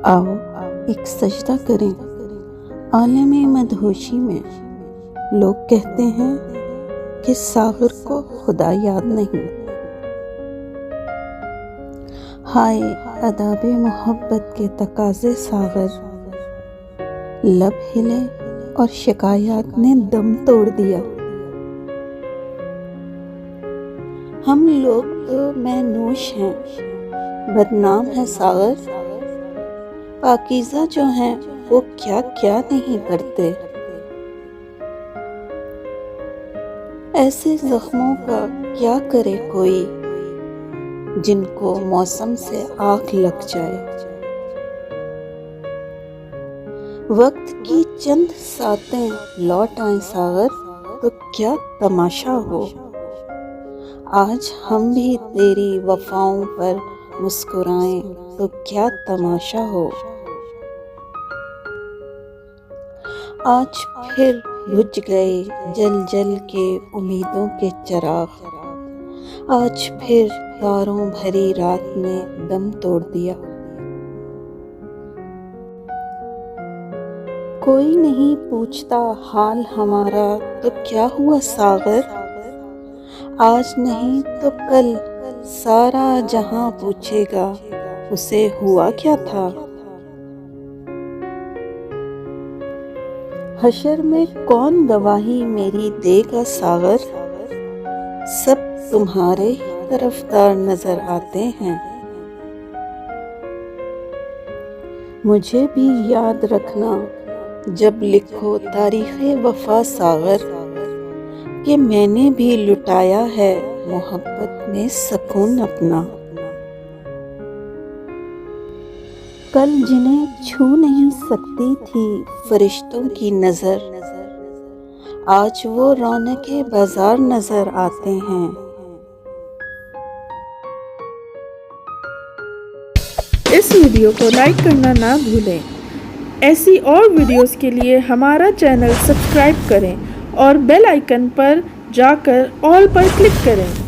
आओ एक सजदा करें आलमे मदहोशी में। लोग कहते हैं कि सागर को खुदा याद नहीं। हाय अदाबे मोहब्बत के तकाज़े सागर, लब हिले और शिकायत ने दम तोड़ दिया। हम लोग तो मैनूश हैं, बदनाम है सागर। पाकीज़ा जो हैं वो क्या क्या नहीं करते। ऐसे जख्मों का क्या करे कोई जिनको मौसम से आग लग जाए। वक्त की चंद सातें लौट आए सागर तो क्या तमाशा हो। आज हम भी तेरी वफाओं पर मुस्कुराएं तो क्या तमाशा हो। आज फिर बुझ गए जल जल के उम्मीदों के चिराग। आज फिर तारों भरी रात ने दम तोड़ दिया। कोई नहीं पूछता हाल हमारा तो क्या हुआ सागर। आज नहीं तो कल सारा जहां पूछेगा उसे हुआ क्या था। हशर में कौन गवाही मेरी देगा सागर। सब तुम्हारे ही तरफदार नजर आते हैं। मुझे भी याद रखना जब लिखो तारीख़े वफा सागर, कि मैंने भी लुटाया है मोहब्बत में सुकून अपना। कल जिन्हें छू नहीं सकती थी फरिश्तों की नज़र, आज वो रौनके बाजार नजर आते हैं। इस वीडियो को लाइक करना ना भूलें। ऐसी और वीडियोस के लिए हमारा चैनल सब्सक्राइब करें और बेल आइकन पर जाकर ऑल पर क्लिक करें।